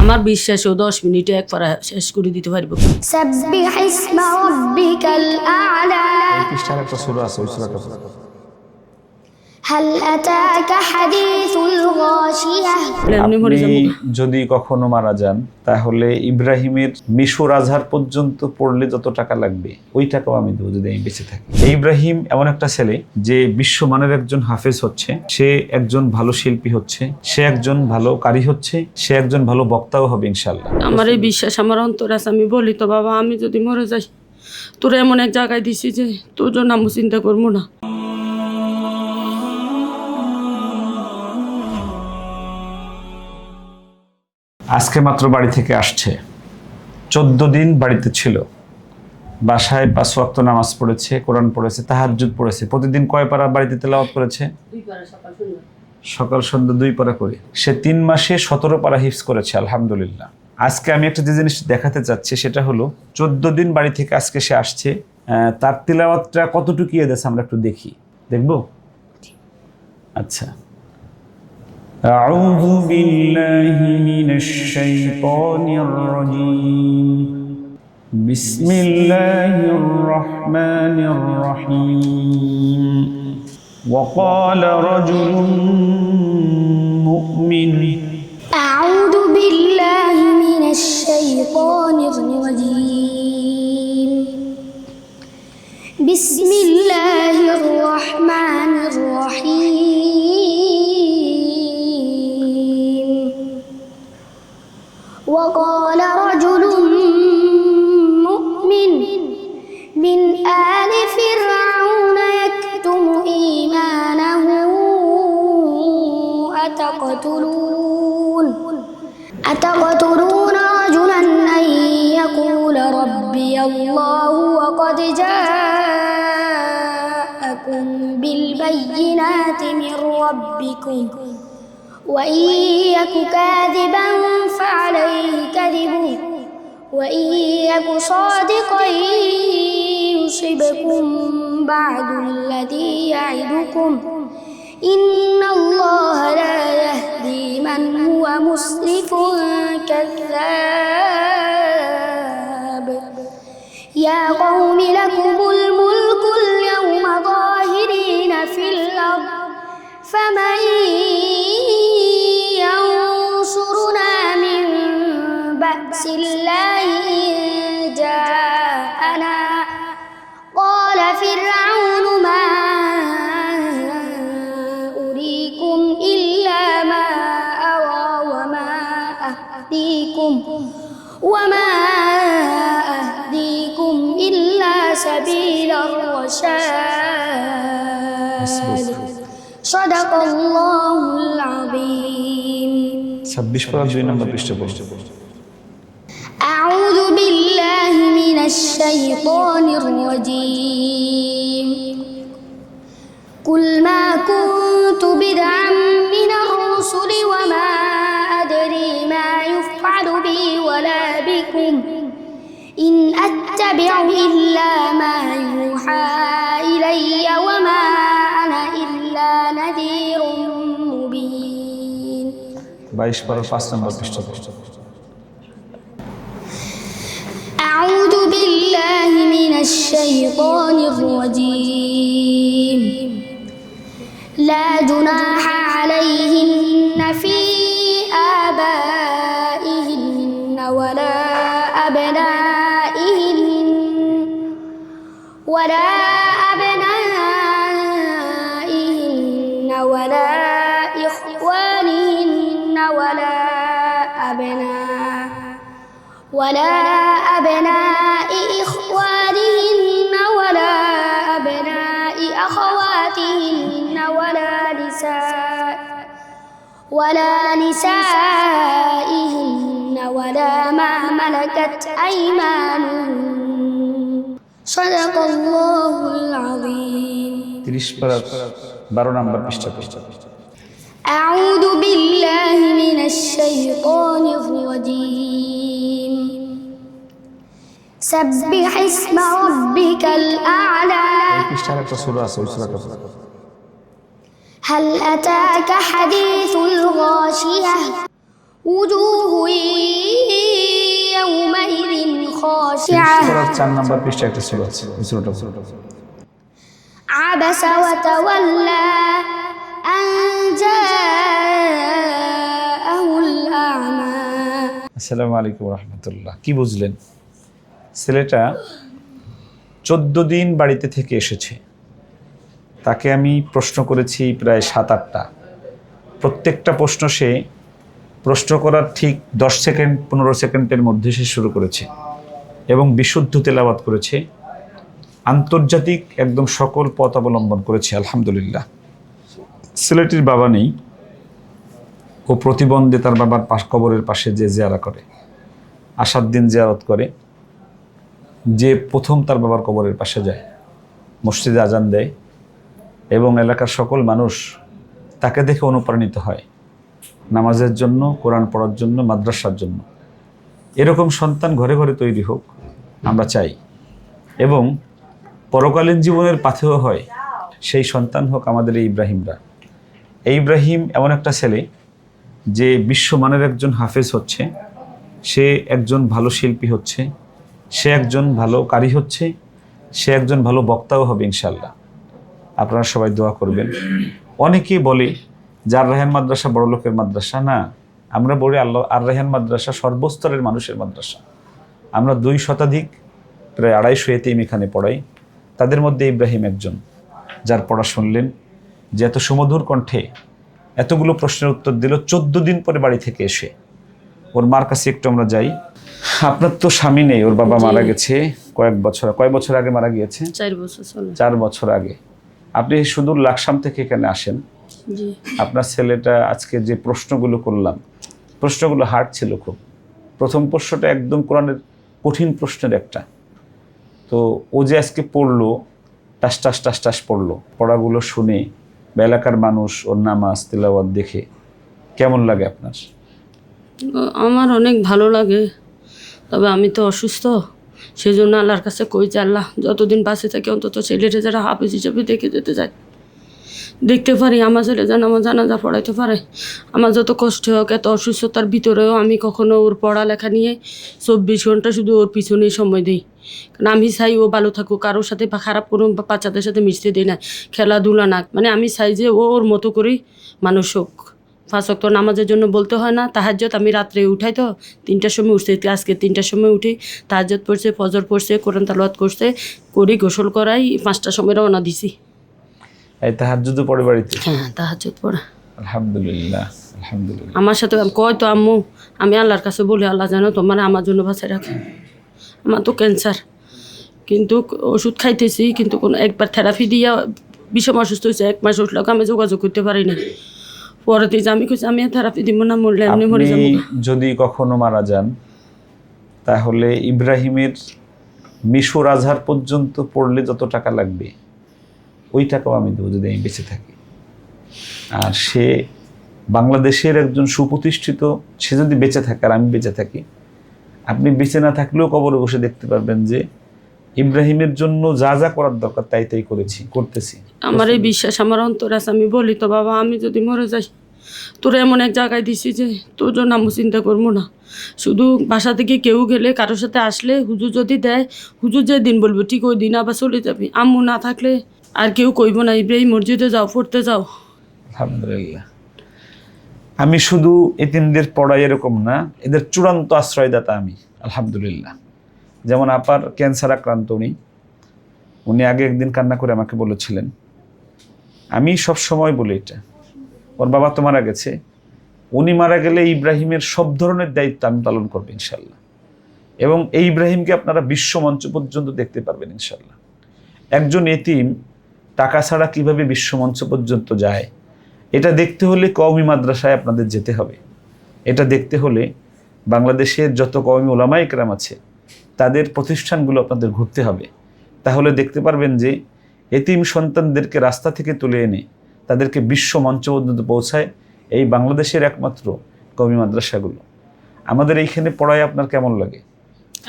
আমার বিশ্বাস ও 10 মিনিটে এক পারা শেষ করে দিতে পারবো। সাব্বিহ ইসমা রাব্বিকাল আ'লা। এই পৃষ্ঠার একটা সূরা আছে, ওই সূরাটা হাল আতাকা হাদিসুল গাশিয়াহ। আপনি যদি কখনো মারা যান তাহলে ইব্রাহিমের মিশর আজহার পর্যন্ত পড়লে যত টাকা লাগবে ওই টাকাও আমি দেবো যদি আমি বেঁচে থাকি। ইব্রাহিম এমন একটা ছেলে যে বিশ্বমানের একজন হাফেজ হচ্ছে, সে একজন ভালো শিল্পী হচ্ছে, সে একজন ভালো কারি হচ্ছে, সে একজন ভালো বক্তাও হবে ইনশাআল্লাহ। আমার এই বিশ্বাস আমার অন্তর আছে। আমি বলি তো বাবা, আমি যদি মরে যাই তোর এমন এক জায়গায় দিছি যে তোর জন্য আমি চিন্তা করবো না। আজকে মাত্র বাড়ি থেকে আসছে, 14 দিন বাড়িতে ছিল, বাসায় 5 ওয়াক্ত নামাজ পড়েছে, কোরআন পড়েছে, তাহাজ্জুদ পড়েছে। প্রতিদিন কয় পারা বাড়িতে তেলাওয়াত করেছে? 2 পারা সকাল সন্ধ্যা 2 পারা করে। সে 3 মাসে 17 পারা হিফজ করেছে, আলহামদুলিল্লাহ। আজকে আমি একটা যে জিনিস দেখাতে চাচ্ছি সেটা হলো 14 দিন বাড়ি থেকে আজকে সে আসছে, তার তিলাওয়াতটা কতটুকু এসেছে আমরা একটু দেখি, দেখবো? আচ্ছা, أعوذ بالله من الشيطان الرجيم بسم الله الرحمن الرحيم وقال رجل مؤمن أعوذ بالله من الشيطان الرجيم بسم الله الرحمن الرحيم وقال رجل مؤمن من آل فرعون يكتم إيمانه أتقتلون رجلا أن يقول ربي الله وقد جاءكم بالبينات من ربكم وإن يك كاذبا فعليه كذبه وإن يك صادقا يصبكم بعد الذي يعدكم إن الله لا يهدي من هو مسرف كذاب يا قوم لكم الملك اليوم ظاهرين في الأرض فمن ينصرنا من بأس الله إن جاءنا قال فرعون ما أريكم إلا ما أرى وما أهديكم إلا سبيل الرشاد صدق الله العظيم 26 পারা 2 নম্বর পৃষ্ঠা পড়ুন। أعوذ بالله من الشيطان الرجيم قل ما كنت بدعا من الرسل وما أدري ما يفعل بي ولا بكم إن أتبع إلا ما يوحى إلي وما أنا إلا نذير مبين 22 পারা 5 নম্বর পৃষ্ঠা পড়ুন। أعوذ بالله من الشيطان الرجيم لا جناح عليهن في آبائهن ولا أبنائهن ولا إخوانهن ولا أبناء إخوانهن ولا أبناء أخواتهن ولا نسائهن ولا ما ملكت أيمانهن صدق الله العظيم 30 পারা 12 নম্বর পৃষ্ঠা পড়ুন। أعوذ بالله من الشيطان الرجيم سبح اسم ربك الأعلى এই পৃষ্ঠার একটা সূরা আছে, ওই সূরাটা পড়ুন। هل أتاك حديث الغاشية وجوه করার 4 নাম্বার পৃষ্ঠা একটা সূরা আছে, ওই সূরাটা عبس وتولى أن جاءه الأعمى আসসালামু আলাইকুম রহমতুল্লাহ। কি বুঝলেন? ছেলেটা 14 দিন বাড়িতে থেকে এসেছে। তাকে আমি প্রশ্ন করেছি প্রায় 7-8টা। প্রত্যেকটা প্রশ্ন সে প্রশ্ন করার ঠিক 10 সেকেন্ড 15 সেকেন্ডের মধ্যে সে শুরু করেছে এবং বিশুদ্ধ তেলাওয়াত করেছে। আন্তর্জাতিক একদম সকল পথ অবলম্বন করেছে, আলহামদুলিল্লাহ। ছেলেটির বাবা নেই, ও প্রতিবন্ধী তার বাবার কবরের পাশে যে জিয়ারা করে, আসার দিন জিয়ারত করে, যে প্রথম তার বাবার কবরের পাশে যায়, মসজিদে আজান দেয় এবং এলাকার সকল মানুষ তাকে দেখে অনুপ্রাণিত হয় নামাজের জন্য, কোরআন পড়ার জন্য, মাদ্রাসার জন্য। এরকম সন্তান ঘরে ঘরে তৈরি হোক আমরা চাই, এবং পরকালীন জীবনের পাথেয় হয় সেই সন্তান হোক আমাদের এই ইব্রাহিমরা। এই ইব্রাহিম এমন একটা ছেলে যে বিশ্বমানের একজন হাফেজ হচ্ছে, সে একজন ভালো শিল্পী হচ্ছে, সে একজন ভালো কারি হচ্ছে, সে একজন ভালো বক্তাও হবে ইনশাল্লাহ। আপনারা সবাই দোয়া করবেন। অনেকেই বলে যে আর রায়হান মাদ্রাসা বড় লোকের মাদ্রাসা। না, আমরা বলি আর রায়হান মাদ্রাসা সর্বস্তরের মানুষের মাদ্রাসা। আমরা 2 শতাধিক প্রায় 250 এতিম এখানে পড়াই। তাদের মধ্যে ইব্রাহিম একজন, যার পড়া শুনলেন, যে এত সুমধুর কণ্ঠে এতগুলো প্রশ্নের উত্তর দিল 14 দিন পরে বাড়ি থেকে এসে। ওর মার কাছে একটু আমরা যাই। আপনার তো স্বামী নেই, ওর বাবা মারা গেছে কয় বছর আগে মারা গিয়েছে? 4 বছর চলে। 4 বছর আগে। আপনি সুদূর লাকসাম থেকে এখানে আসেন। জি। আপনার ছেলেটা আজকে যে প্রশ্নগুলো করলাম, প্রশ্নগুলো হার্ড ছিল খুব। প্রথম প্রশ্নটা একদম কোরআনের কঠিন প্রশ্নের একটা। তো ও যে আজকে পড়লো, টাস টাস টাস টাস পড়লো, পড়াগুলো শুনে বা এলাকার মানুষ ওর নামাজ তেলাওয়াত দেখে কেমন লাগে আপনার? আমার অনেক ভালো লাগে, তবে আমি তো অসুস্থ, সেই জন্য আল্লাহর কাছে কই যে আল্লাহ যতদিন বাঁচে থাকে অন্তত ছেলেটা যারা হাফেজ হিসেবে দেখে যেতে যায়, দেখতে পারি, আমার ছেলে যেন আমার জানাজা পড়াইতে পারে। আমার যত কষ্ট হোক, এত অসুস্থতার ভিতরেও আমি কখনো ওর পড়ালেখা নিয়ে 24 ঘন্টা শুধু ওর পিছনেই সময় দিই। কারণ আমি চাই ও ভালো থাকুক, কারোর সাথে বা খারাপ কোনো বাচ্চাদের সাথে মিশতে দিই না, খেলাধুলা না, মানে আমি চাই যে ও ওর মতো করেই মানুষ হোক। 5 ওয়াক্ত নামাজের জন্য বলতে হয় না, তাহাজ্জুদ আমি রাত্রে উঠাই, তো 3টার সময় উঠছে, আজকে 3টার সময় উঠি, তাহাজ্জুদ পড়ছে, ফজর পড়ছে, কোরআন তেলাওয়াত করছে, করি গোসল করাই, 5টার সময় রওনা দিছি। এই তাহাজ্জুদ পড়ে বাড়িতে? হ্যাঁ, তাহাজ্জুদ পড়া। আলহামদুলিল্লাহ, আলহামদুলিল্লাহ। আমার সাথে কয় তো আম্মু, আমি আল্লাহর কাছে বলি আল্লাহ জানো তোমার আমার জন্য বাঁচায় রাখে। আমার তো ক্যান্সার, কিন্তু ওষুধ খাইতেছি, কিন্তু কোনো একবার থেরাপি দিয়া বিষম অসুস্থ হয়েছে, 1 মাস উঠলেও আমি যোগাযোগ করতে পারি না। পরে দিয়ে আমি কইছি আমি থেরাপি দিব না, মরলে এমনি মরে যাবো। আপনি যদি কখনো মারা যান, তাহলে ইব্রাহিমের মিশর আজহার পর্যন্ত পড়লে যত টাকা লাগবে ওই টাকাও আমি দেবো যদি আমি বেঁচে থাকি। আর সে বাংলাদেশের একজন সুপ্রতিষ্ঠিত, সে যদি বেঁচে থাকে আর আমি বেঁচে থাকি, আপনি বেঁচে না থাকলেও কবরে বসে দেখতে পারবেন যে ইব্রাহিমের জন্য যা যা করার দরকার তাই তাই করতেছি। আমার এই বিশ্বাস আমার অন্তর আছে। আমি বলি তো বাবা, আমি যদি মরে যাই, তোরা এমন এক জায়গায় দিছি যে তোর জন্য আমি চিন্তা করবো না। শুধু বাসা থেকে কেউ গেলে, কারোর সাথে আসলে, হুজুর যদি দেয়, হুজুর যে দিন বলবো ঠিক ওই দিন আবার চলে যাবি। আম্মু না থাকলে আর কেউ কইব না ইব্রাহিম মসজিদে যাও, পড়তে যাও। আলহামদুলিল্লাহ। আমি শুধু এতিমদের পড়াই এরকম না, এদের চূড়ান্ত আশ্রয়দাতা আমি, আলহামদুলিল্লাহ। যেমন আপার ক্যান্সার আক্রান্ত উনি আগে একদিন কান্না করে আমাকে বলেছিলেন, আমি সব সময় বলি এটা, ওর বাবা তো মারা গেছে, উনি মারা গেলে ইব্রাহিমের সব ধরনের দায়িত্ব আমি পালন করবো ইনশাল্লাহ, এবং এই ইব্রাহিমকে আপনারা বিশ্ব মঞ্চ পর্যন্ত দেখতে পারবেন ইনশাল্লাহ। একজন এতিম টাকা ছাড়া কিভাবে বিশ্ব মঞ্চ পর্যন্ত যায়, এটা দেখতে হলে কওমি মাদ্রাসায় আপনাদের যেতে হবে। এটা দেখতে হলে বাংলাদেশের যত কওমি উলামায়ে কেরাম আছে তাদের প্রতিষ্ঠানগুলো আপনাদের ঘুরতে হবে। তাহলে দেখতে পারবেন যে এতিম সন্তানদেরকে রাস্তা থেকে তুলে এনে তাদেরকে বিশ্ব মঞ্চ পর্যন্ত পৌঁছায় এই বাংলাদেশের একমাত্র কওমি মাদ্রাসাগুলো। আমাদের এইখানে পড়ায় আপনার কেমন লাগে?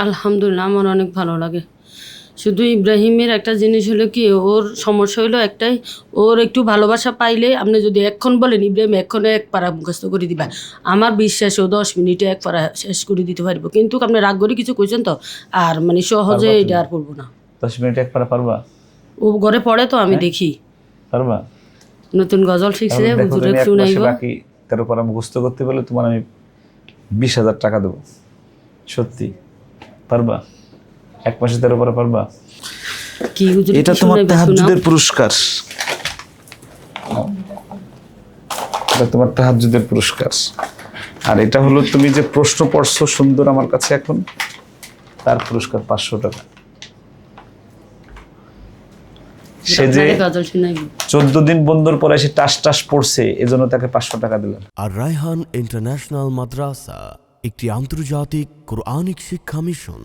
আলহামদুলিল্লাহ, আমার অনেক ভালো লাগে। শুধু ইব্রাহিমের একটা জিনিস হলো কি, ওর সমস্যা হলো একটাই, ওর একটু ভালোবাসা পাইলে আপনি যদি এক্ষণ বলেন ইব্রাহিম এক্ষণে এক পারা মুখস্থ করে দিবা, আমার বিশ্বাস ও 10 মিনিটে এক পারা শেষ করে দিতে পারবো। কিন্তু আপনি রাগ করে কিছু কইছেন তো, আর মানে সহজে পারবা এটা তুমি? আর করবো না। 10 মিনিট এক পারা পারবা? ও ঘরে পড়ে তো আমি দেখি, পারবা? নতুন গজল শিখছে, তাহলে দেখো, হুজুরে তুমি এক মাসে শুনাইবো। বাকি 13 পারা মুখস্থ করতে পারলে তোমার আমি 20,000 টাকা দেবো। সত্যি পারবা? 1 মাসে 13 পারা পারবা? কি হুজুর এটা কি তোমার শুনাইবো? তাহাজ্জুদের পুরস্কার, এটা তোমার তাহাজ্জুদের পুরস্কার। আর এটা হলো তুমি যে প্রশ্ন পড়ছো সুন্দর আমার কাছে এখন, তার পুরস্কার 500 টাকা। সে যে আপনারে গজল শুনাইবো। 14 দিন বন্ধুর পরে সে টাস টাস পড়ছে, এজন্য তাকে 500 টাকা দিলাম। আর রায়হান ইন্টারন্যাশনাল মাদ্রাসা একটি আন্তর্জাতিক কোরআনিক শিক্ষা মিশন।